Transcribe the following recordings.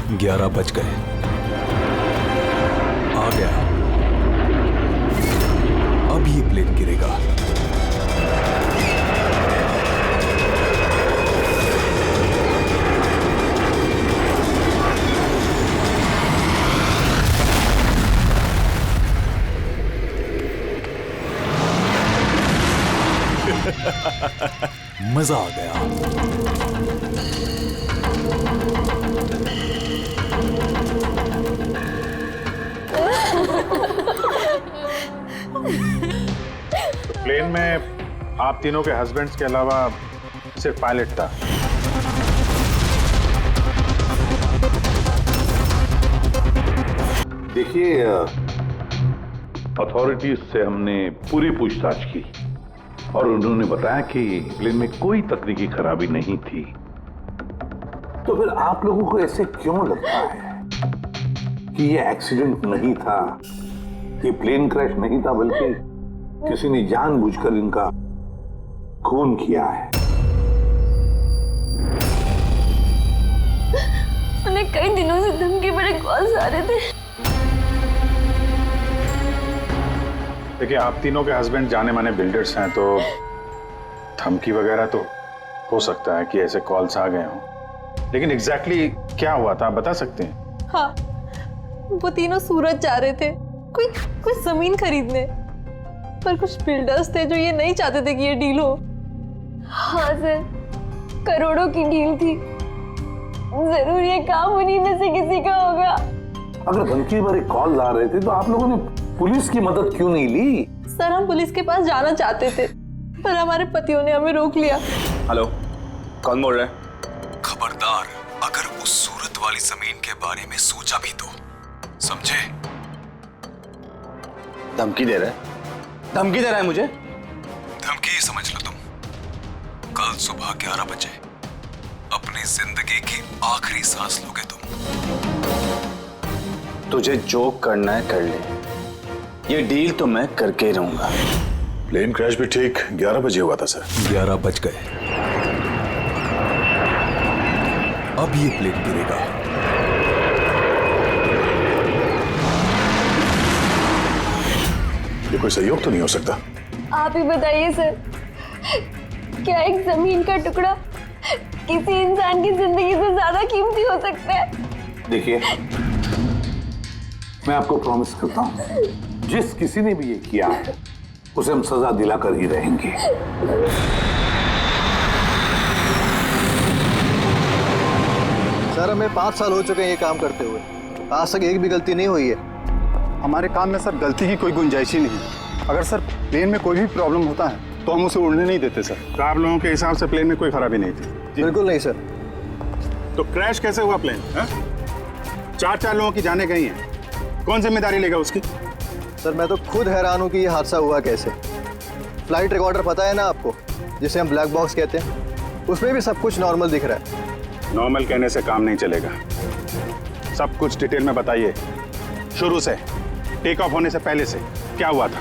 11 बज गए। आ गया। अब ये प्लेन गिरेगा। मजा आ गया। प्लेन में आप तीनों के हस्बैंड्स के अलावा सिर्फ पायलट था। देखिए, अथॉरिटीज से हमने पूरी पूछताछ की और उन्होंने बताया कि प्लेन में कोई तकनीकी खराबी नहीं थी। तो फिर आप लोगों को ऐसे क्यों लगता है कि ये एक्सीडेंट नहीं था, ये प्लेन क्रैश नहीं था, बल्कि किसी ने जानबूझकर इनका खून किया है? उन्हें कई दिनों से धमकी भरे कॉल्स आ रहे थे। देखिए, आप तीनों के हस्बैंड जाने माने बिल्डर्स हैं, तो धमकी वगैरह तो हो सकता है कि ऐसे कॉल्स आ गए हों, लेकिन एग्जैक्टली क्या हुआ था आप बता सकते हैं? हाँ, वो तीनों सूरत जा रहे थे कोई जमीन खरीदने, पर कुछ बिल्डर्स थे जो ये नहीं चाहते थे कि ये डील हो। हाँ सर, करोड़ों की डील थी, जरूर ये काम उन्हीं में से किसी का होगा। अगर धमकी भरे कॉल आ रहे थे तो आप लोगों ने पुलिस की मदद क्यों नहीं ली? सर, हम पुलिस के पास जाना चाहते थे, पर हमारे पतियों ने हमें रोक लिया। हेलो, कौन बोल रहा है? खबरदार, अगर उस सूरत वाली जमीन के बारे में सोचा भी तो, समझे? धमकी दे रहा है? धमकी दे रहा है मुझे? धमकी ही समझ लो तुम। कल सुबह 11 बजे अपनी जिंदगी की आखिरी सांस लोगे तुम। तुझे जो करना है कर ले, ये डील तो मैं करके रहूंगा। प्लेन क्रैश भी ठीक 11 बजे हुआ था सर। 11 बज गए। अब ये प्लेन गिरेगा। ये कोई सहयोग तो नहीं हो सकता? आप ही बताइए सर, क्या एक जमीन का टुकड़ा किसी इंसान की जिंदगी से ज्यादा कीमती हो सकता है? देखिए, मैं आपको प्रॉमिस करता हूं, जिस किसी ने भी ये किया है उसे हम सजा दिलाकर ही रहेंगे। सर, हमें 5 साल हो चुके हैं ये काम करते हुए, आज तक एक भी गलती नहीं हुई है। हमारे काम में सर गलती की कोई गुंजाइश ही नहीं। अगर सर प्लेन में कोई भी प्रॉब्लम होता है तो हम उसे उड़ने नहीं देते सर। तो आप लोगों के हिसाब से प्लेन में कोई खराबी नहीं थी? बिल्कुल नहीं सर। तो क्रैश कैसे हुआ प्लेन? 4 लोगों की जानें गई हैं, कौन जिम्मेदारी लेगा उसकी? सर, मैं तो खुद हैरान हूँ कि ये हादसा हुआ कैसे। फ्लाइट रिकॉर्डर पता है ना आपको, जिसे हम ब्लैक बॉक्स कहते हैं, उसमें भी सब कुछ नॉर्मल दिख रहा है। नॉर्मल कहने से काम नहीं चलेगा, सब कुछ डिटेल में बताइए, शुरू से, टेक ऑफ होने से पहले से क्या हुआ था?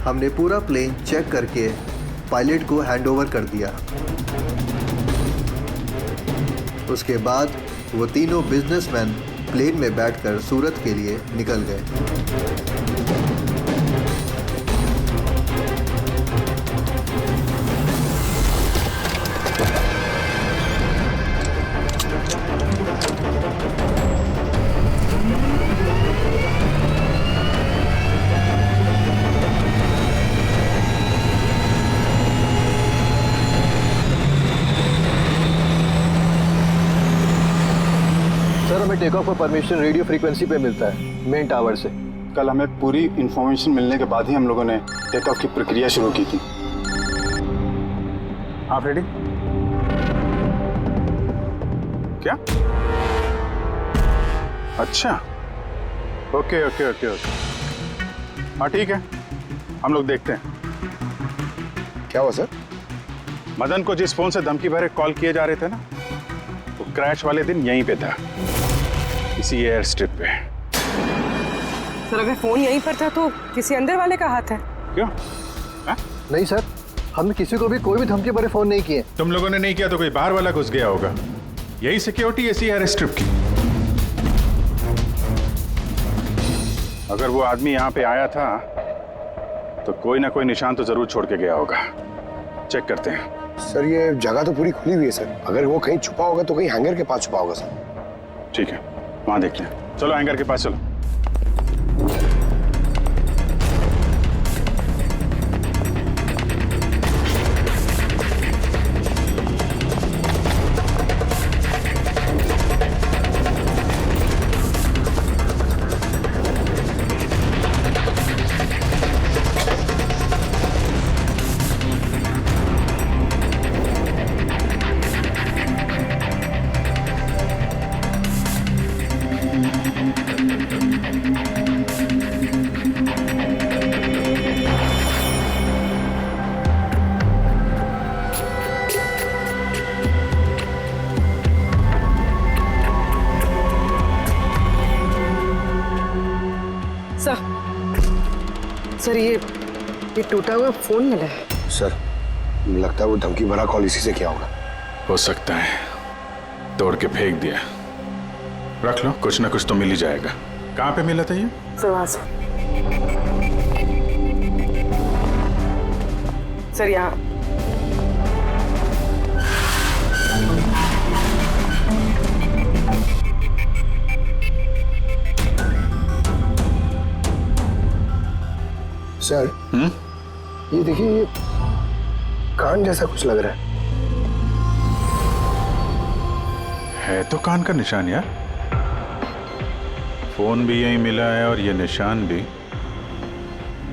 हमने पूरा प्लेन चेक करके पायलट को हैंडओवर कर दिया। उसके बाद वो तीनों बिजनेसमैन प्लेन में बैठकर सूरत के लिए निकल गए। सर, हमें टेक ऑफ का परमिशन रेडियो फ्रीक्वेंसी पे मिलता है, मेन टावर से। कल हमें पूरी इंफॉर्मेशन मिलने के बाद ही हम लोगों ने टेक ऑफ की प्रक्रिया शुरू की थी। आप रेडी? क्या? अच्छा, ओके ओके ओके ओके, हाँ ठीक है, हम लोग देखते हैं। क्या हुआ सर? मदन को जिस फोन से धमकी भरे कॉल किए जा रहे थे ना, वो क्रैश वाले दिन यहीं पे था, इसी एयर स्ट्रिप पे। सर, अगर फोन यहीं पर था तो किसी अंदर वाले का हाथ है? क्यों? नहीं सर, हमने किसी को भी कोई भी धमकी भरे फोन नहीं किए। तुम लोगों ने नहीं किया तो कोई बाहर वाला घुस गया होगा। यही सिक्योरिटी ऐसी है स्ट्रिप की। अगर वो आदमी यहाँ पे आया था तो कोई ना कोई निशान तो जरूर छोड़ के गया होगा। चेक करते हैं। सर ये जगह तो पूरी खुली हुई है सर, अगर वो कहीं छुपा होगा तो कहीं हैंगर के पास छुपा होगा सर। ठीक है, वहां देखते हैं। चलो हैंगर के पास चलो। सर ये टूटा हुआ फोन मिला है। सर लगता है वो धमकी भरा कॉल इसी से किया होगा। हो सकता है, तोड़ के फेंक दिया। रख लो, कुछ ना कुछ तो मिल ही जाएगा। कहाँ पे मिला था ये? सर यहाँ। सर ये देखिए, ये कान जैसा कुछ लग रहा है तो कान का निशान यार। फोन भी यहीं मिला है और ये निशान भी।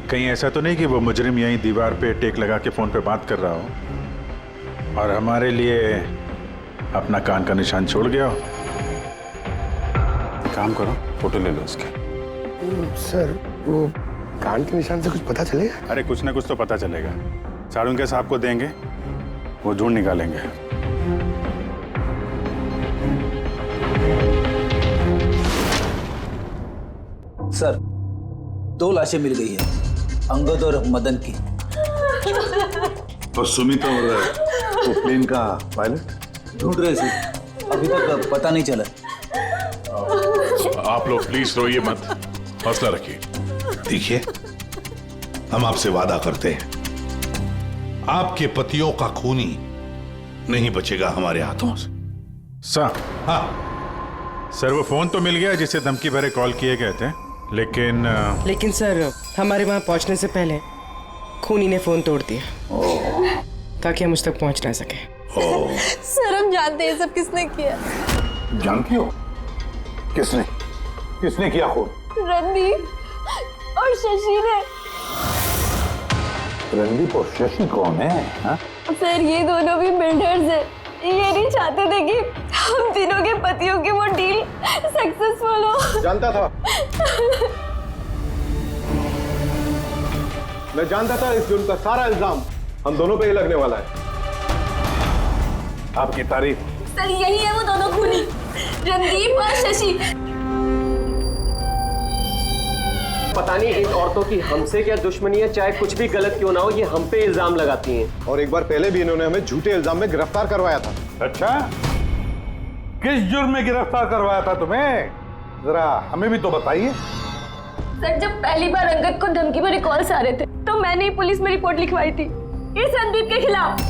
कहीं ऐसा तो नहीं कि वो मुजरिम यहीं दीवार पे टेक लगा के फोन पे बात कर रहा हो और हमारे लिए अपना कान का निशान छोड़ गया हो। काम करो, फोटो ले लो उसकी। सर वो कान के निशान से कुछ पता चलेगा? अरे कुछ ना कुछ तो पता चलेगा। सारुंके साहब को देंगे, वो ढूंढ निकालेंगे। सर 2 लाशें मिल गई है, अंगद और मदन की। और सुमित और वो प्लेन का पायलट ढूंढ रहे थे, अभी तक पता नहीं चला। आप लोग प्लीज रोइए मत, हौसला रखिए। देखिए, हम आपसे वादा करते हैं, आपके पतियों का खूनी नहीं बचेगा हमारे हाथों से। सर, हाँ सर वो फोन तो मिल गया जिसे धमकी भरे कॉल किए गए थे, लेकिन सर हमारे वहां पहुंचने से पहले खूनी ने फोन तोड़ दिया ताकि हम उस तक पहुंच ना सके। सर हम जानते हैं सब किसने किया। जानती हो किसने किसने किया खून? रणदीप और शशि ने। रणदीप और शशि कौन है? हा? सर ये दोनों भी बिल्डर्स हैं। ये नहीं चाहते थे कि हम तीनों के पतियों की वो डील सक्सेसफुल हो। जानता था, मैं जानता था इस जुर्म का सारा इल्जाम हम दोनों पे ही लगने वाला है। आपकी तारीफ। सर यही है वो दोनों खूनी, रणदीप और शशि। पता नहीं इन औरतों की हमसे क्या दुश्मनी है, चाहे कुछ भी गलत क्यों ना हो, ये हम पे इल्जाम लगाती हैं। और एक बार पहले भी इन्होंने हमें झूठे इल्जाम में गिरफ्तार करवाया था। अच्छा, किस जुर्म में गिरफ्तार करवाया था तुम्हें? जरा हमें भी तो बताइए। सर जब पहली बार अंगद को धमकी भरे कॉल्स आ रहे थे तो मैंने ही पुलिस में रिपोर्ट लिखवाई थी इस रणदीप के खिलाफ,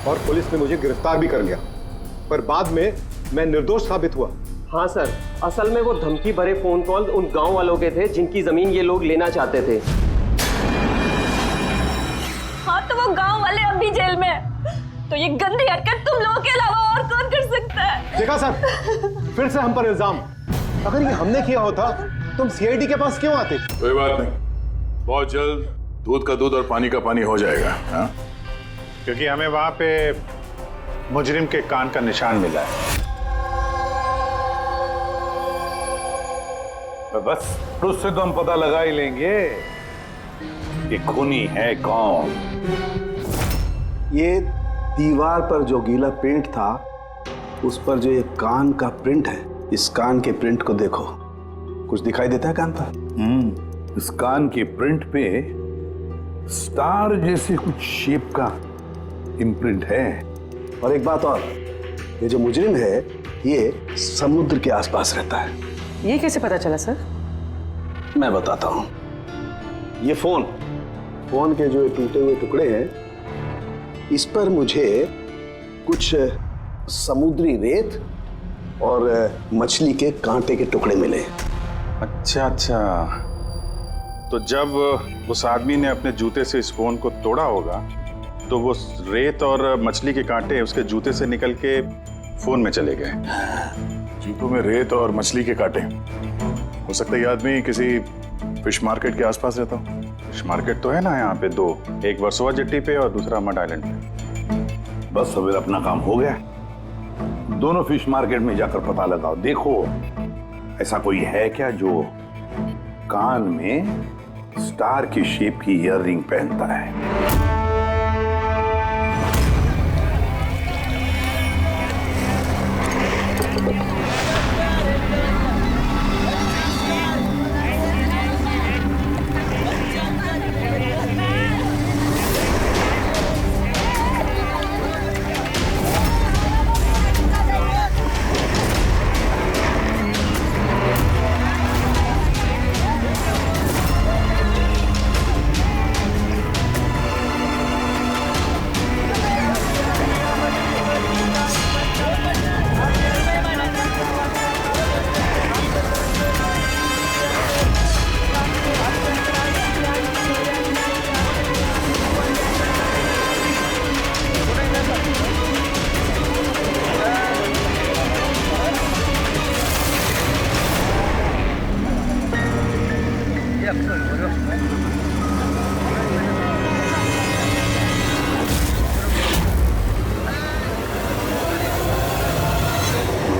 और पुलिस ने मुझे गिरफ्तार भी कर लिया, पर बाद में मैं निर्दोष साबित हुआ। हाँ सर, असल में वो धमकी भरे फोन कॉल उन गांव वालों के थे जिनकी जमीन ये लोग लेना चाहते थे। हाँ तो वो गांव वाले अब भी जेल में हैं। तो ये गंदी हरकत तुम लोगों के अलावा और कौन कर सकता है? देखा सर, फिर से हम पर इल्जाम। अगर ये हमने किया होता तुम सीआईडी के पास क्यों आते? कोई बात नहीं, बहुत जल्द दूध का दूध और पानी का पानी हो जाएगा। हाँ? क्योंकि हमें वहां पे मुजरिम के कान का निशान मिला है। तो बस उससे तो हम पता लगा ही लेंगे कि खूनी है कौन। ये दीवार पर जो गीला पेंट था उस पर जो ये कान का प्रिंट है, इस कान के प्रिंट को देखो, कुछ दिखाई देता है कान पर? इस कान के प्रिंट पे स्टार जैसे कुछ शेप का इम्प्रिंट है। और एक बात और, ये जो मुजरिम है ये समुद्र के आसपास रहता है। ये कैसे पता चला सर? मैं बताता हूं। ये फोन के जो टूटे हुए टुकड़े हैं, इस पर मुझे कुछ समुद्री रेत और मछली के कांटे के टुकड़े मिले। अच्छा, तो जब उस आदमी ने अपने जूते से इस फोन को तोड़ा होगा तो वो रेत और मछली के कांटे उसके जूते से निकल के फोन में चले गए। जूतों में रेत और मछली के कांटे। हो सकता है ये आदमी किसी फिश मार्केट के आसपास रहता हो। फिश मार्केट तो है ना यहाँ पे दो, एक वर्सोवा जेट्टी पे और दूसरा मड आइलैंड पे। बस फिर अपना काम हो गया। दोनों फिश मार्केट में जाकर पता लगाओ, देखो ऐसा कोई है क्या जो कान में स्टार की शेप की ईयररिंग पहनता है।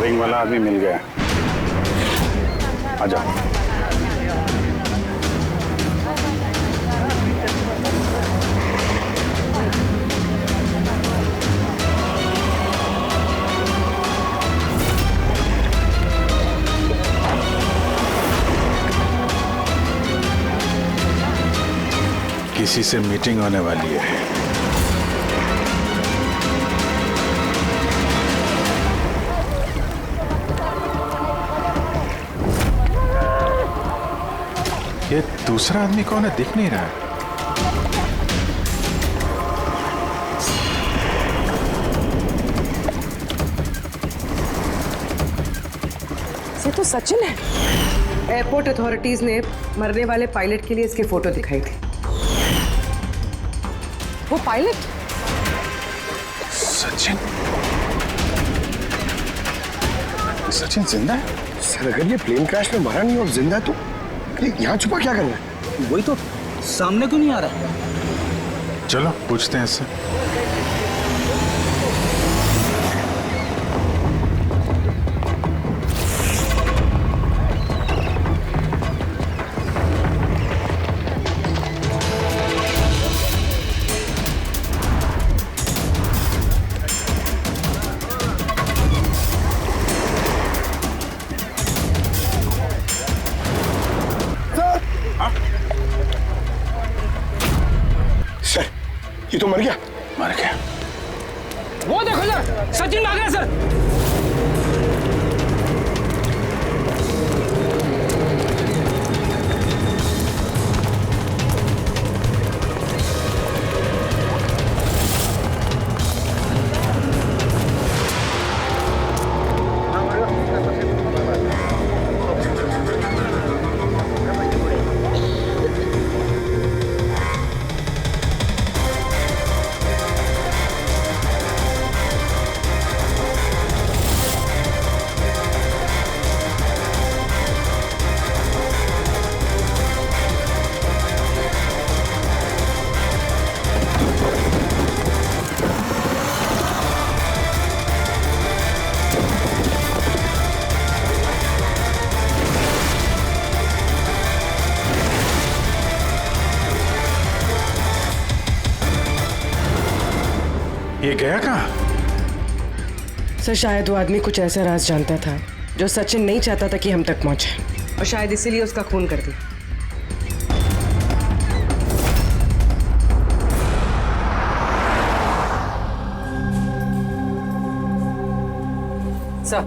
रिंग वाला आदमी मिल गया। आजा। किसी से मीटिंग होने वाली है। ये दूसरा आदमी कौन है, दिख नहीं रहा है। ये तो सचिन है। एयरपोर्ट अथॉरिटीज ने मरने वाले पायलट के लिए इसके फोटो दिखाई थी। वो पायलट सचिन जिंदा है? सर अगर ये प्लेन क्रैश में मरा नहीं और जिंदा है तो यहाँ छुपा क्या करना है? वही तो सामने क्यों नहीं आ रहा? चलो पूछते हैं इससे। ये तो मर गया। वो देखो सर, सचिन भाग रहा सर। ये गया कहाँ? सर शायद वो आदमी कुछ ऐसा राज जानता था जो सचिन नहीं चाहता था कि हम तक पहुंचे, और शायद इसीलिए उसका खून कर दिया। सर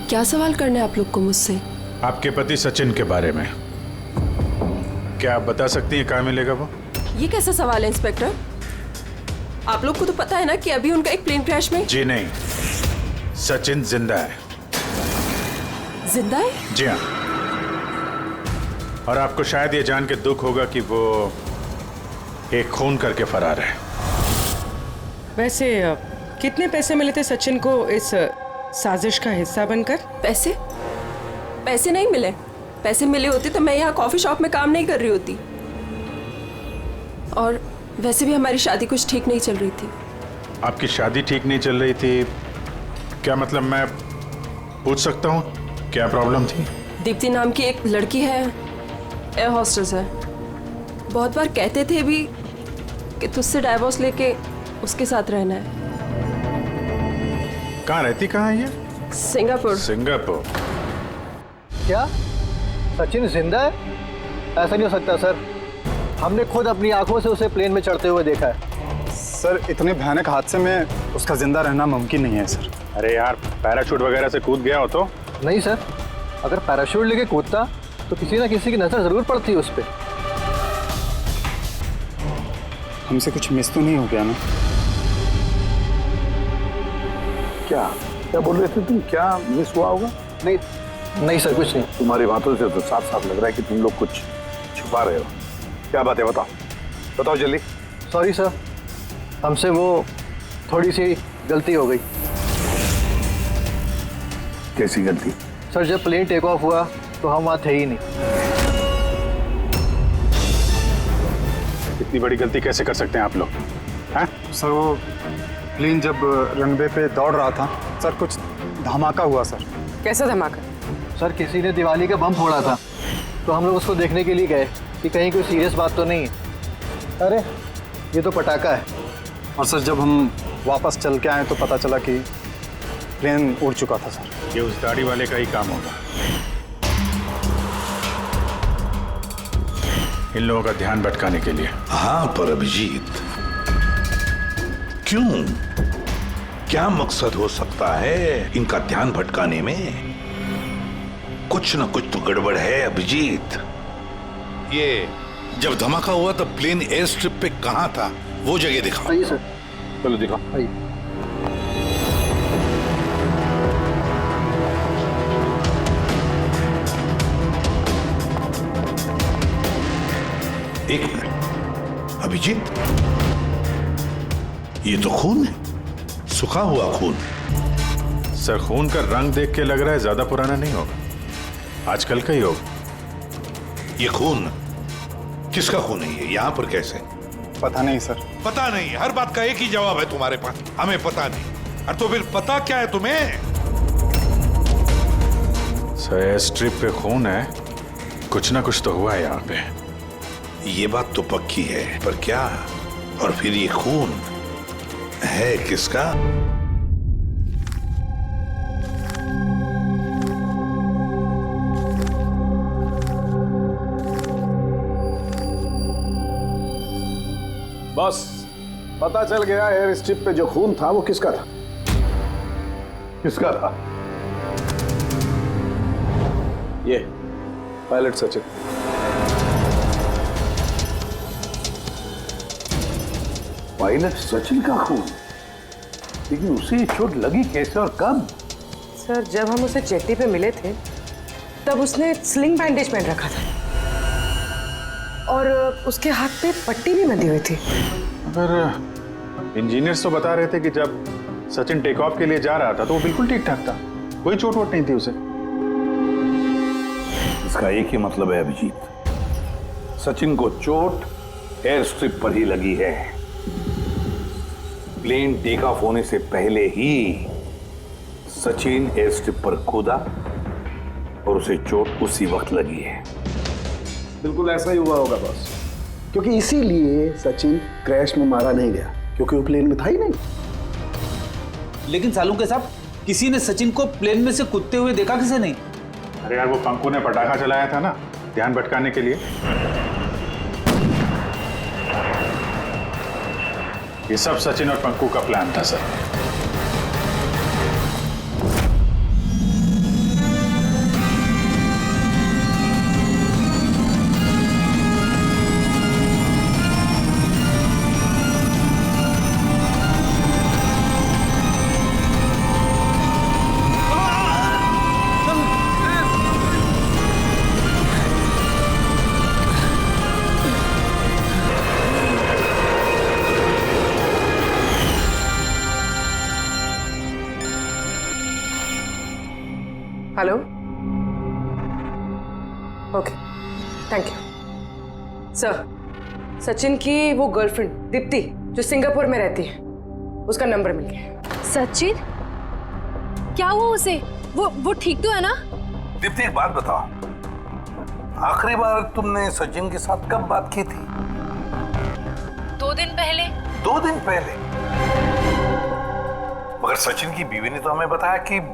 क्या सवाल करना है आप लोग को मुझसे? आपके पति सचिन के बारे में क्या आप बता सकती हैं कहाँ मिलेगा वो? ये कैसा सवाल है इंस्पेक्टर? आप लोग को तो पता है ना कि अभी उनका एक प्लेन क्रैश में। जी नहीं, सचिन जिंदा है। जिंदा है? जी हाँ। और आपको शायद ये जान के दुख होगा कि वो एक खून करके फरार है। वैसे कितने पैसे मिले थे सचिन को इस साजिश का हिस्सा बनकर? पैसे? पैसे नहीं मिले। पैसे मिले होते तो मैं यहाँ कॉफी शॉप में काम नहीं कर रही होती। और वैसे भी हमारी शादी कुछ ठीक नहीं चल रही थी। आपकी शादी ठीक नहीं चल रही थी? क्या मतलब, मैं पूछ सकता हूँ क्या प्रॉब्लम थी? दीप्ति नाम की एक लड़की है, एयर होस्टेस है। बहुत बार कहते थे भी कि तुझसे डाइवोर्स लेके उसके साथ रहना है। कहाँ रहती, कहाँ है ये? सिंगापुर। सिंगापुर। क्या सचिन जिंदा है? ऐसा नहीं हो सकता सर, हमने खुद अपनी आंखों से उसे प्लेन में चढ़ते हुए देखा है। सर इतने भयानक हादसे में उसका जिंदा रहना मुमकिन नहीं है सर। अरे यार, पैराशूट वगैरह से कूद गया हो तो? नहीं सर, अगर पैराशूट लेके कूदता तो किसी ना किसी की नजर जरूर पड़ती उस पर। हमसे कुछ मिस तो नहीं हो गया ना? क्या क्या बोल रहे थे तुम? क्या मिस हुआ होगा? नहीं सर, कुछ नहीं। तुम्हारी बातों से तो साफ साफ लग रहा है कि तुम लोग कुछ छुपा रहे हो। क्या बात है, बताओ बताओ जल्दी। सॉरी सर, हमसे वो थोड़ी सी गलती हो गई। कैसी गलती? सर जब प्लेन टेक ऑफ हुआ तो हम वहाँ थे ही नहीं। इतनी बड़ी गलती कैसे कर सकते हैं आप लोग? हैं? सर वो प्लेन जब रनवे पे दौड़ रहा था सर, कुछ धमाका हुआ सर। कैसा धमाका? सर किसी ने दिवाली का बम फोड़ा था, तो हम लोग उसको देखने के लिए गए कि कहीं कोई सीरियस बात तो नहीं है। अरे ये तो पटाखा है। और सर जब हम वापस चल के आए तो पता चला कि प्लेन उड़ चुका था सर। ये उस दाढ़ी वाले का ही काम होगा। इन लोगों का ध्यान भटकाने के लिए। हाँ पर अभिजीत, क्यों? क्या मकसद हो सकता है इनका ध्यान भटकाने में? कुछ ना कुछ तो गड़बड़ है अभिजीत। ये जब धमाका हुआ तब प्लेन एयर स्ट्रिप पे कहाँ था, वो जगह दिखाओ। आइए सर। चलो दिखाओ। आइए। एक मिनट अभिजीत, ये तो खून है, सूखा हुआ खून। सर खून का रंग देख के लग रहा है ज्यादा पुराना नहीं होगा, आजकल का ही होगा। ये खून किसका खून है? ये यहाँ पर कैसे? पता नहीं सर। पता नहीं? हर बात का एक ही जवाब है तुम्हारे पास, हमें पता नहीं। और तो फिर पता क्या है तुम्हें? सर एयर स्ट्रिप पे खून है, कुछ ना कुछ तो हुआ है यहाँ पे। ये बात तो पक्की है, पर क्या? और फिर ये खून है किसका? बस पता चल गया, एयर स्ट्रिप पे जो खून था वो किसका था। किसका था? ये पायलट सचिन। पायलट सचिन का खून? लेकिन उसे चोट लगी कैसे और कब? सर जब हम उसे जेट्टी पे मिले थे तब उसने स्लिंग बैंडेज पहन रखा था और उसके हाथ पे पट्टी भी बंधी हुई थी। पर इंजीनियर्स तो बता रहे थे कि जब सचिन टेक ऑफ के लिए जा रहा था तो वो बिल्कुल ठीक ठाक था, कोई चोट वोट नहीं थी उसे। इसका एक ही मतलब है अभिजीत, सचिन को चोट एयर स्ट्रिप पर ही लगी है। प्लेन टेक ऑफ होने से पहले ही सचिन एयर स्ट्रिप पर कूदा और उसे चोट उसी वक्त लगी है। बिल्कुल ऐसा ही हुआ होगा बॉस, क्योंकि इसीलिए सचिन क्रैश में मारा नहीं गया, क्योंकि वो प्लेन में था ही नहीं। लेकिन सालुंके साहब, किसी ने सचिन को प्लेन में से कूदते हुए देखा किसे नहीं? अरे यार वो पंकु ने पटाखा चलाया था ना ध्यान भटकाने के लिए। ये सब सचिन और पंकु का प्लान था sir. Hello. Okay, thank you sir. Sachin की वो गर्लफ्रेंड दीप्ति जो सिंगापुर में रहती है, उसका नंबर मिल गया। सचिन, क्या हुआ उसे? वो ठीक तो है ना? दीप्ति एक बात बताओ, आखिरी बार तुमने सचिन के साथ कब बात की थी? 2 दिन पहले। 2 दिन पहले? मगर सचिन की बीवी ने तो हमें बताया कि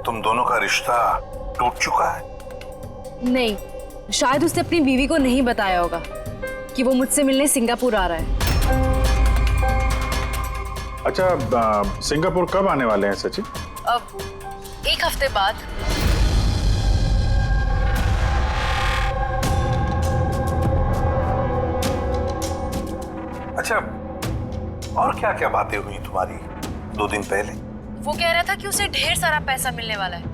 तुम दोनों का रिश्ता टूट चुका है। नहीं, शायद उसने अपनी बीवी को नहीं बताया होगा कि वो मुझसे मिलने सिंगापुर आ रहा है। अच्छा, सिंगापुर कब आने वाले हैं सचिन? अब 1 हफ्ते बाद। अच्छा, और क्या क्या बातें हुई तुम्हारी 2 दिन पहले? वो कह रहा था कि उसे ढेर सारा पैसा मिलने वाला है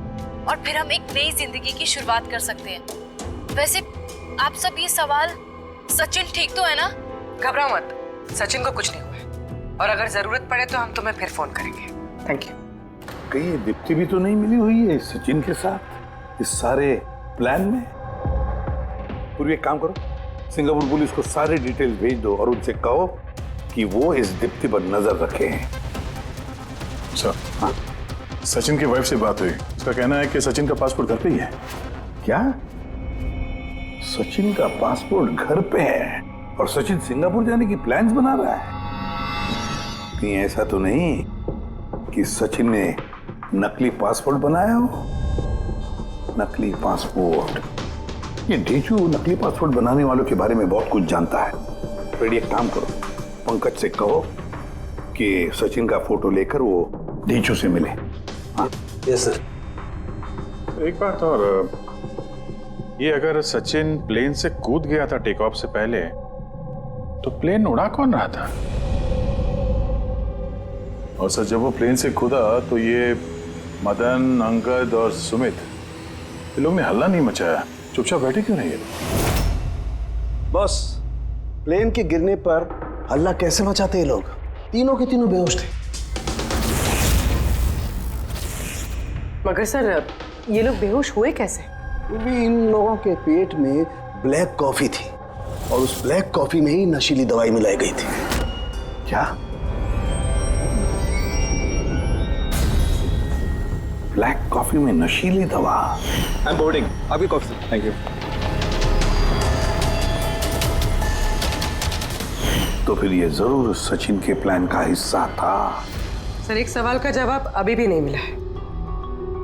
और फिर हम एक नई जिंदगी की शुरुआत कर सकते हैं। वैसे आप सब ये सवाल, सचिन ठीक तो है ना? घबराओ मत, सचिन को कुछ नहीं हुआ है और अगर जरूरत पड़े तो हम तुम्हें फिर फोन करेंगे। Thank you. कहीं दीप्ति भी तो नहीं मिली हुई है सचिन के साथ इस सारे प्लान में? पूरी एक काम करो, सिंगापुर पुलिस को सारे डिटेल्स भेज दो और उनसे कहो कि वो इस दीप्ति पर नजर रखे हैं। सर, हाँ? सचिन की वाइफ से बात हुई, उसका कहना है कि सचिन का पासपोर्ट घर पे ही है। क्या? सचिन का पासपोर्ट घर पे है और सचिन सिंगापुर जाने की प्लान्स बना रहा है? कहीं ऐसा तो नहीं कि सचिन ने नकली पासपोर्ट बनाया हो? नकली पासपोर्ट, ये ढीचू नकली पासपोर्ट बनाने वालों के बारे में बहुत कुछ जानता है। फिर एक काम करो, पंकज से कहो कि सचिन का फोटो लेकर वो ढीचू से मिले। हाँ? Yes sir. एक बात और, ये अगर सचिन प्लेन से कूद गया था टेक ऑफ से पहले, तो प्लेन उड़ा कौन रहा था? और सर, जब वो प्लेन से कूदा तो ये मदन, अंगद और सुमित, ये लोग ने हल्ला नहीं मचाया, चुपचाप बैठे क्यों नहीं? बॉस, प्लेन के गिरने पर हल्ला कैसे मचाते हैं लोग? तीनों के तीनों बेहोश थे। मगर सर, ये लोग बेहोश हुए कैसे? भी इन लोगों के पेट में ब्लैक कॉफी थी और उस ब्लैक कॉफी में ही नशीली दवाई मिलाई गई थी। क्या? ब्लैक कॉफी में नशीली दवा? आई एम बोर्डिंग, आपकी कॉफी। Thank you. तो फिर ये जरूर सचिन के प्लान का हिस्सा था। सर, एक सवाल का जवाब अभी भी नहीं मिला है।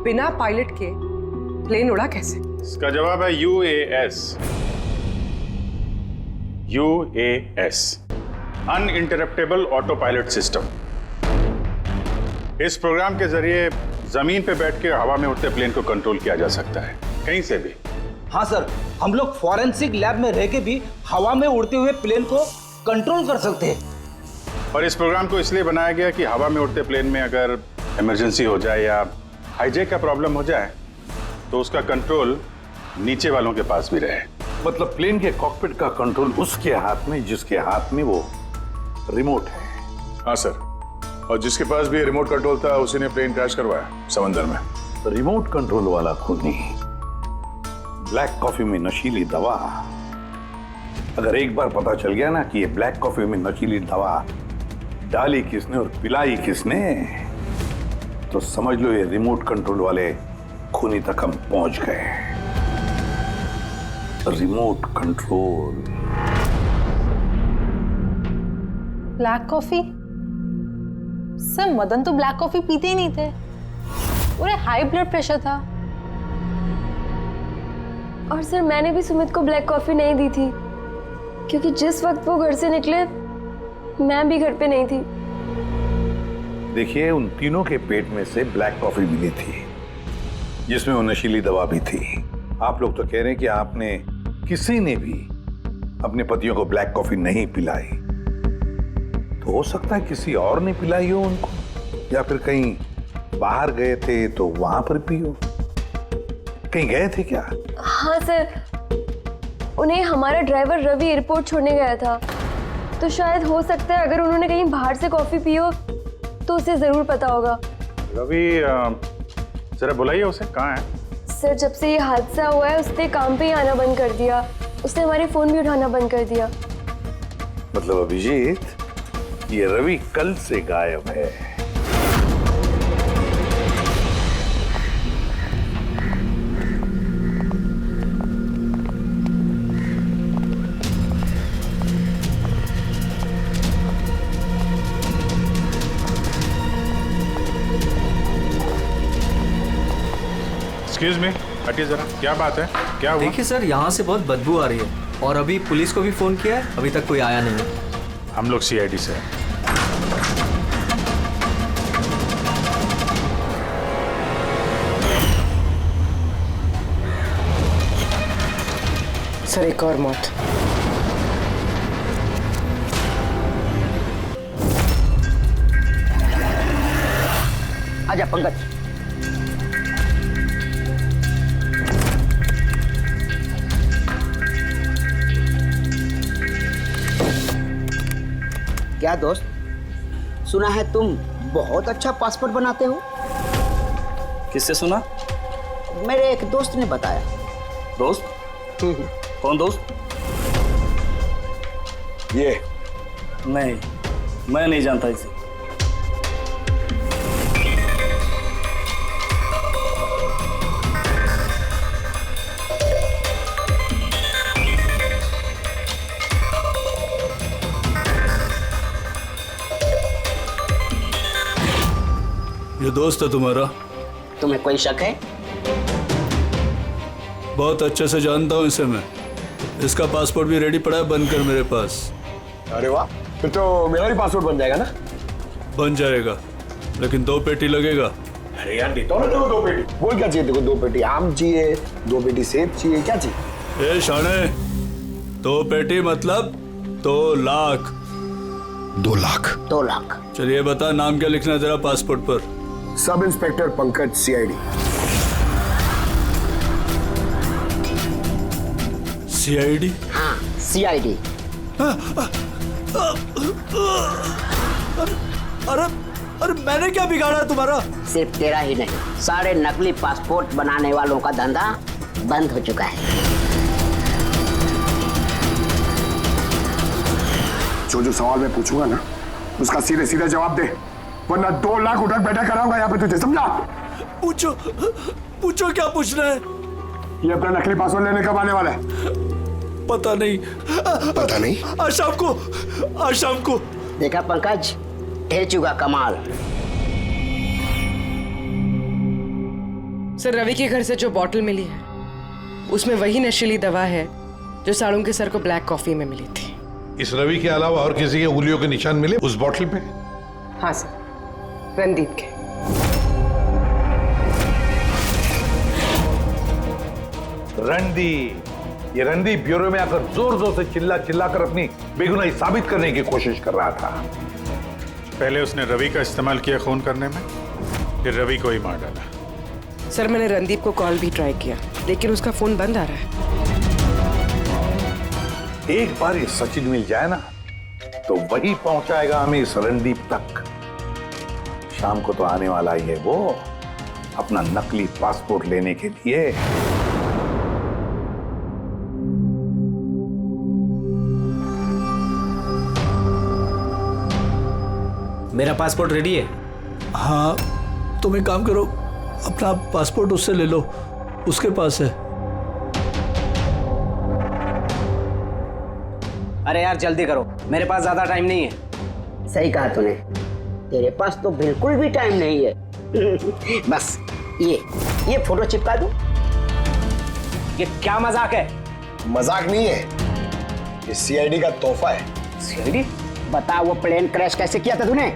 बिना पायलट के प्लेन उड़ा कैसे? इसका जवाब है UAS। UAS, uninterruptible auto pilot system. इस प्रोग्राम के जरिए जमीन पे बैठ के हवा में उड़ते प्लेन को कंट्रोल किया जा सकता है, कहीं से भी। हाँ सर, हम लोग फॉरेंसिक लैब में रह के भी हवा में उड़ते हुए प्लेन को कंट्रोल कर सकते हैं। और इस प्रोग्राम को इसलिए बनाया गया कि हवा में उड़ते प्लेन में अगर इमरजेंसी हो जाए या हाईजैक का प्रॉब्लम हो जाए तो उसका कंट्रोल नीचे वालों के पास भी रहे। मतलब प्लेन के कॉकपिट का कंट्रोल उसके हाथ में जिसके हाथ में वो रिमोट है। हाँ सर, और जिसके पास भी रिमोट कंट्रोल था उसी ने प्लेन क्रैश करवाया समंदर में। रिमोट कंट्रोल वाला खूनी, ब्लैक कॉफी में नशीली दवा। अगर एक बार पता चल गया ना कि ये ब्लैक कॉफी में नशीली दवा डाली किसने और पिलाई किसने, तो समझ लो ये रिमोट कंट्रोल वाले खूनी तक हम पहुंच गए। Remote control. Black coffee? Sir, Madan तो ब्लैक कॉफी पीते ही नहीं थे, उन्हें हाई ब्लड प्रेशर था। और सर, मैंने भी सुमित को ब्लैक कॉफी नहीं दी थी क्योंकि जिस वक्त वो घर से निकले मैं भी घर पे नहीं थी। देखिए, उन तीनों के पेट में से ब्लैक कॉफी मिली थी, जिसमें वो नशीली दवा भी थी। आप लोग तो कह रहे हैं कि आपने किसी ने भी अपने पतियों को ब्लैक कॉफी नहीं पिलाई। तो हो सकता है किसी और ने पिलाई हो उनको, या फिर कहीं बाहर गए थे तो वहां पर पी हो। कहीं गए थे क्या? हाँ सर, उन्हें हमारा ड्राइवर रवि एयरपोर्ट छोड़ने गया था, तो शायद हो सकता है अगर उन्होंने कहीं बाहर से कॉफी पी हो तो उसे जरूर पता होगा। रवि जरा बुलाइए उसे, कहाँ है? सर, जब से ये हादसा हुआ है उसने काम पे ही आना बंद कर दिया, उसने हमारे फोन भी उठाना बंद कर दिया। मतलब अभिजीत, ये रवि कल से गायब है। एक्सक्यूज मी, हटिए जरा, क्या बात है, क्या हुआ? देखिए सर, यहाँ से बहुत बदबू आ रही है और अभी पुलिस को भी फोन किया है, अभी तक कोई आया नहीं है। हम लोग सीआईडी से हैं। सर, एक और मौत। आजा पंकज। क्या दोस्त, सुना है तुम बहुत अच्छा पासपोर्ट बनाते हो? किससे सुना? मेरे एक दोस्त ने बताया। दोस्त? कौन दोस्त? ये नहीं, मैं नहीं जानता इसे। ये दोस्त है तुम्हारा? तुम्हें कोई शक है? बहुत अच्छे से जानता हूँ इसे मैं। इसका पासपोर्ट भी रेडी पड़ा है, बनकर मेरे पास। अरे वाह, फिर तो मेरा भी पासपोर्ट बन जाएगा ना? बन जाएगा, लेकिन 2 पेटी लगेगा। अरे यार, देता हूँ ना 2 पेटी। बोल क्या चाहिए? देखो, 2 पेटी आम चाहिए, 2 पेटी सेब चाहिए, क्या चाहिए? ए शाने, 2 पेटी मतलब 2 लाख। 2 लाख? 2 लाख। चलिए बता, नाम क्या लिखना है तेरा पासपोर्ट पर? Sub inspector Pankaj, CID. CID? हाँ, सीआईडी। अरे अरे, मैंने क्या बिगाड़ा तुम्हारा? सिर्फ तेरा ही नहीं, सारे नकली पासपोर्ट बनाने वालों का धंधा बंद हो चुका है। जो सवाल मैं पूछूंगा ना, उसका सीधे सीधे जवाब दे, वरना 2 लाख उठक बैठक कराऊंगा यहाँ पे तुझे, समझा? पूछो क्या पूछना है? ये अपना नकली पासपोर्ट लेने कब आने वाला है? पता नहीं। पता नहीं? आज शाम को। देखा पंकज, ढेर चुका कमाल। सर, रवि के घर से जो बॉटल मिली है उसमें वही नशीली दवा है जो साड़ू के सर को ब्लैक कॉफी में मिली थी। इस रवि के अलावा और किसी के उंगलियों के निशान मिले उस बोतल पे? हाँ सर, रणदीप के। रणदीप, ये रणदीप ब्यूरो में आकर जोर जोर से चिल्ला कर अपनी बेगुनाही साबित करने की कोशिश कर रहा था। पहले उसने रवि का इस्तेमाल किया खून करने में, फिर रवि को ही मार डाला। सर, मैंने रणदीप को कॉल भी ट्राई किया, लेकिन उसका फोन बंद आ रहा है। एक बार ये सचिन मिल जाए ना, तो वही पहुंचाएगा हमें इस रणदीप तक। शाम को तो आने वाला ही है वो, अपना नकली पासपोर्ट लेने के लिए। मेरा पासपोर्ट रेडी है। हाँ, तुम एक काम करो, अपना पासपोर्ट उससे ले लो, उसके पास है। अरे यार जल्दी करो, मेरे पास ज्यादा टाइम नहीं है। सही कहा तूने, तेरे पास तो बिल्कुल भी टाइम नहीं है। बस ये फोटो चिपका दूं? ये क्या मजाक है? मजाक नहीं है, ये सीआईडी का तोहफा है। सीआईडी? बता वो प्लेन क्रैश कैसे किया था तूने?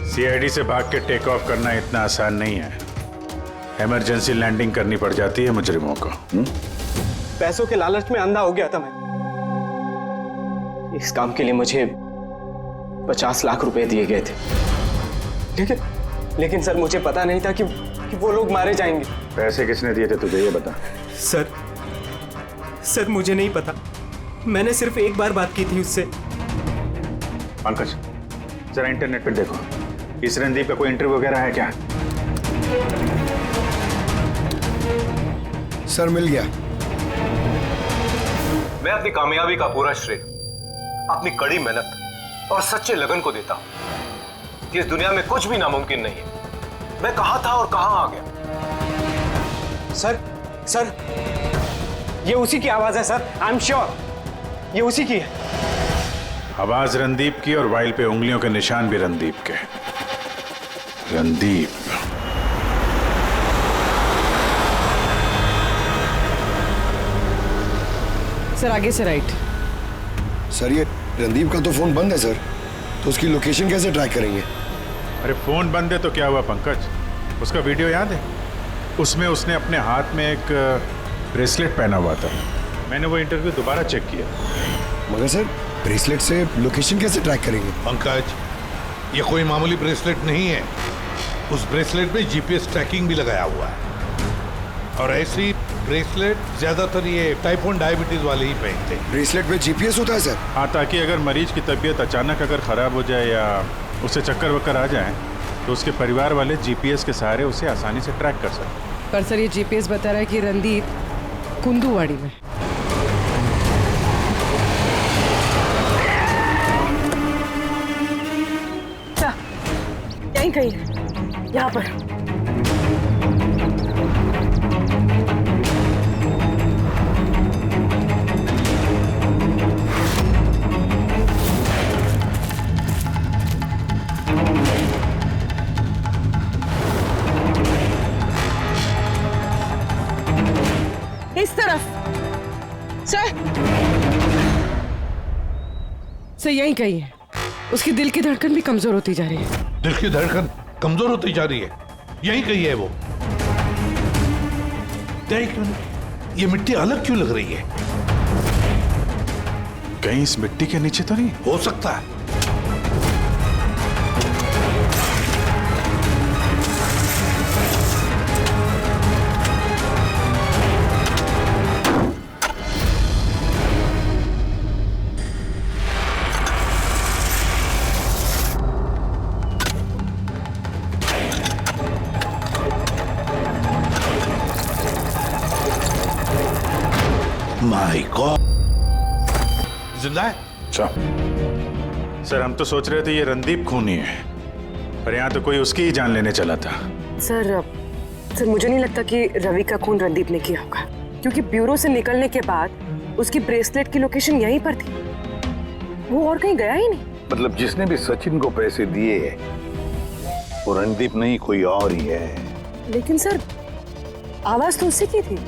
सीआईडी से भाग के टेक ऑफ करना इतना आसान नहीं है। इमरजेंसी लैंडिंग करनी पड़ जाती है मुजरिमों को। पैसों के लालच में अंधा हो गया था मैं। इस काम के लिए मुझे 50 लाख रुपए दिए गए थे, लेकिन सर मुझे पता नहीं था कि वो लोग मारे जाएंगे। पैसे किसने दिए थे तुझे ये बता। सर मुझे नहीं पता, मैंने सिर्फ एक बार बात की थी उससे। पंकज जरा इंटरनेट पे देखो, इस रणदीप का कोई इंटरव्यू वगैरह है क्या? सर मिल गया। मैं अपनी कामयाबी का पूरा श्रेय अपनी कड़ी मेहनत और सच्चे लगन को देता हूं कि इस दुनिया में कुछ भी नामुमकिन नहीं है। मैं कहां था और कहां आ गया। सर ये उसी की आवाज है सर, आई एम श्योर ये उसी की है। आवाज रणदीप की और वाइल पे उंगलियों के निशान भी रणदीप के। रणदीप सर आगे से राइट। सर ये रणदीप का तो फोन बंद है सर, तो उसकी लोकेशन कैसे ट्रैक करेंगे? अरे फोन बंद है तो क्या हुआ पंकज, उसका वीडियो याद है? उसमें उसने अपने हाथ में एक ब्रेसलेट पहना हुआ था। मैंने वो इंटरव्यू दोबारा चेक किया। मगर सर ब्रेसलेट से लोकेशन कैसे ट्रैक करेंगे? पंकज ये कोई मामूली ब्रेसलेट नहीं है, उस ब्रेसलेट में जीपीएस ट्रैकिंग भी लगाया हुआ है। और ऐसी ब्रेसलेट ज्यादातर ये टाइप 1 डायबिटीज वाले ही पहनते हैं। ब्रेसलेट में जीपीएस होता है सर? हाँ, ताकि अगर मरीज की तबीयत अचानक अगर खराब हो जाए या उसे चक्कर वक्कर आ जाए तो उसके परिवार वाले जीपीएस के सहारे उसे आसानी से ट्रैक कर सकते। पर सर ये जीपीएस बता रहा है कि रणदीप कुंदूवाड़ी में। यहीं कहीं है, यहाँ पर। इस तरफ सर यहीं कहीं है। उसकी दिल की धड़कन भी कमजोर होती जा रही है। दिल की धड़कन कमजोर होती जा रही है, यहीं कहीं है वो। देख ये मिट्टी अलग क्यों लग रही है? कहीं इस मिट्टी के नीचे तो नहीं हो सकता है। माय गॉड, जिंदा है? अच्छा सर, हम तो सोच रहे थे ये रणदीप खूनी है, पर यहाँ तो कोई उसकी ही जान लेने चला था। सर मुझे नहीं लगता कि रवि का खून रणदीप ने किया होगा, क्योंकि ब्यूरो से निकलने के बाद उसकी ब्रेसलेट की लोकेशन यहीं पर थी, वो और कहीं गया ही नहीं। मतलब जिसने भी सचिन को पैसे दिए वो रणदीप नहीं, कोई और ही है। लेकिन सर आवाज तो उससे की थी,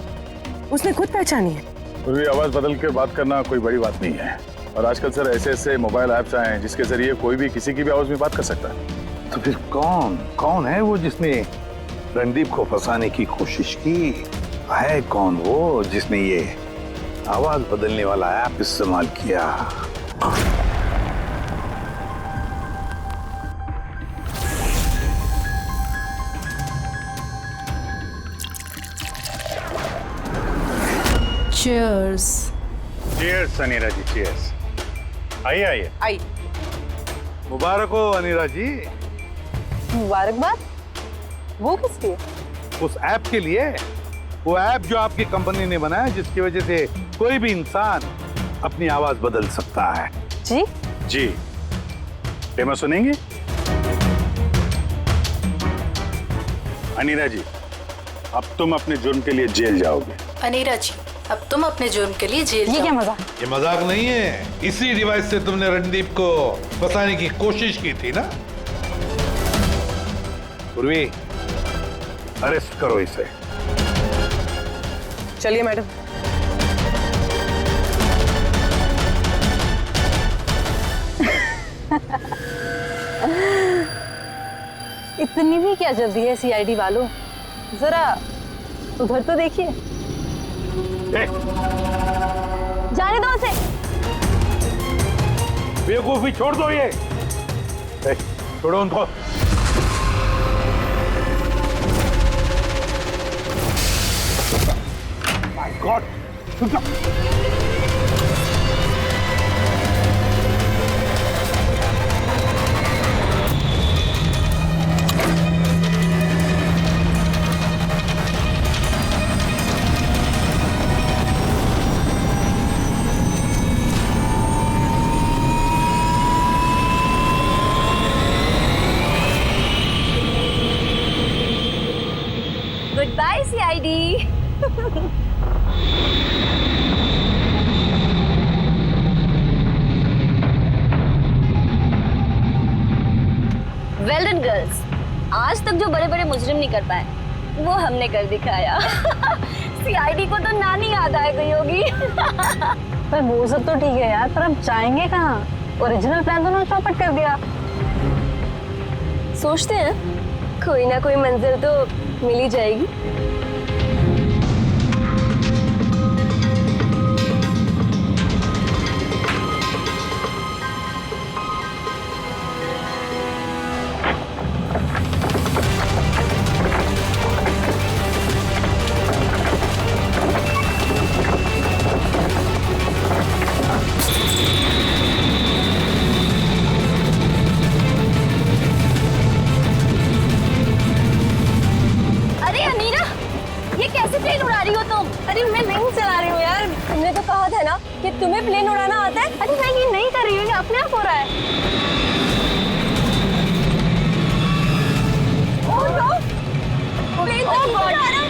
उसने खुद पहचानी है। पूरी आवाज बदल के बात करना कोई बड़ी बात नहीं है, और आजकल सर ऐसे मोबाइल ऐप्स आए हैं जिसके जरिए कोई भी किसी की भी आवाज में बात कर सकता है। तो फिर कौन है वो जिसने रणदीप को फंसाने की कोशिश की? है कौन वो जिसने ये आवाज बदलने वाला ऐप इस्तेमाल किया? चीयर्स। चीयर्स अनीरा जी, चीयर्स। आइए। आई। मुबारक हो अनीरा जी। मुबारकबाद? वो किस लिए? उस ऐप के लिए, वो ऐप जो आपकी कंपनी ने बनाया जिसकी वजह से कोई भी इंसान अपनी आवाज बदल सकता है। जी डेमो सुनेंगे? अनीरा जी, अब तुम अपने जुर्म के लिए जेल जाओगे। अनीरा जी, अब तुम अपने जुर्म के लिए जेल जाओ। क्या मजाक? ये मजाक नहीं है, इसी डिवाइस से तुमने रणदीप को फंसाने की कोशिश की थी ना? पूर्वी, अरेस्ट करो इसे। चलिए मैडम। इतनी भी क्या जल्दी है सीआईडी वालों, जरा उधर तो देखिए। जाने दो उसे। बेवकूफी छोड़ दो ये। छोड़ो उनको। My god, good bye CID. Well done girls, आज तक जो बड़े बड़े मुजरिम नहीं कर पाए वो हमने कर दिखाया। सीआईडी को तो नानी याद आ गई होगी। पर वो सब तो ठीक है यार, पर अब जाएंगे कहाँ? ओरिजिनल प्लान तो ना चौपट कर दिया। सोचते हैं कोई ना कोई मंजिल तो मिल ही जाएगी। अरे अमीरा, ये कैसे प्लेन उड़ा रही हो तुम? अरे मैं नहीं चला रही हूँ यार, तुमने तो कहा था ना कि तुम्हें प्लेन उड़ाना आता है। अरे मैं ये नहीं कर रही हूँ, ये अपने आप हो रहा है। ओह नो, प्लेन तो नहीं उड़ा रहा।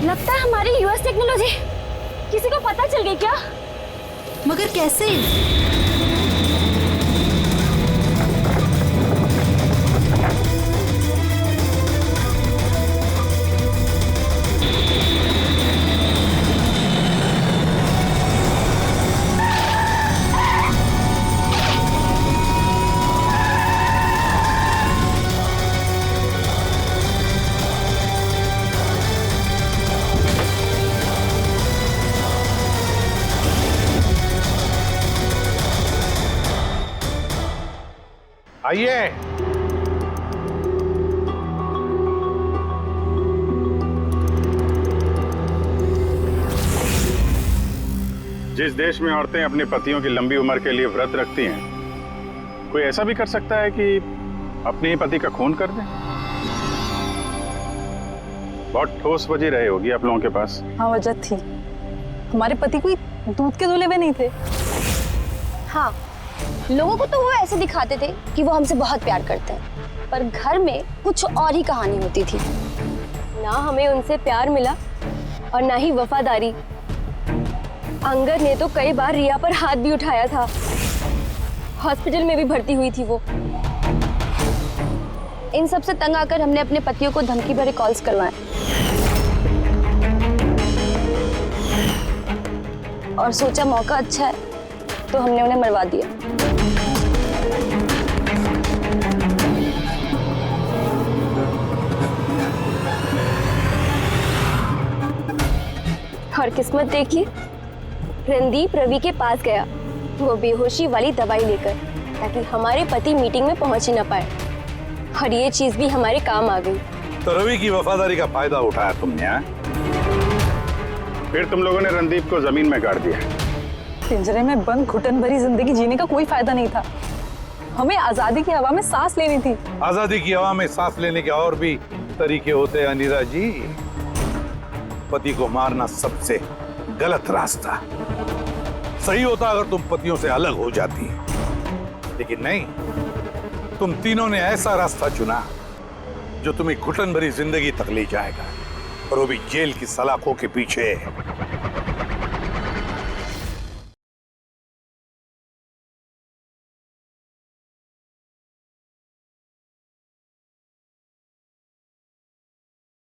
लगता है हमारी यूएस टेक्नोलॉजी किसी को पता चल गई क्या? मगर कैसे? आइए। जिस देश में औरतें अपने पतियों की लंबी उम्र के लिए व्रत रखती हैं, कोई ऐसा भी कर सकता है कि अपने ही पति का खून कर दे? बहुत ठोस वजह रही होगी आप लोगों के पास। हाँ वजह थी, हमारे पति कोई दूध के धुले हुए नहीं थे। हाँ, लोगों को तो वो ऐसे दिखाते थे कि वो हमसे बहुत प्यार करते हैं, पर घर में कुछ और ही कहानी होती थी। ना हमें उनसे प्यार मिला और ना ही वफादारी। अंगद ने तो कई बार रिया पर हाथ भी उठाया था। हॉस्पिटल में भी भर्ती हुई थी वो। इन सब से तंग आकर हमने अपने पतियों को धमकी भरे कॉल्स करवाए और सोचा मौका अच्छा है तो हमने उन्हें मरवा दिया। और किस्मत देखिए, रणदीप रवि के पास गया वो बेहोशी वाली दवाई लेकर, ताकि हमारे पति मीटिंग में पहुंच ही ना पाए। और ये चीज भी हमारे काम आ गई। तो रवि की वफादारी का फायदा उठाया तुमने, हाँ? फिर तुम लोगों ने रणदीप को जमीन में गाड़ दिया। पिंजरे में बंद घुटन भरी जिंदगी जीने का कोई फायदा नहीं था। हमें आजादी की हवा में सांस लेनी थी। आजादी की हवा में सांस लेने के और भी तरीके होते हैं अनीरा जी। पति को मारना सबसे गलत रास्ता। सही होता अगर तुम पतियों से अलग हो जाती, लेकिन नहीं, तुम तीनों ने ऐसा रास्ता चुना जो तुम्हें घुटन भरी जिंदगी तक ले जाएगा, और वो भी जेल की सलाखों के पीछे।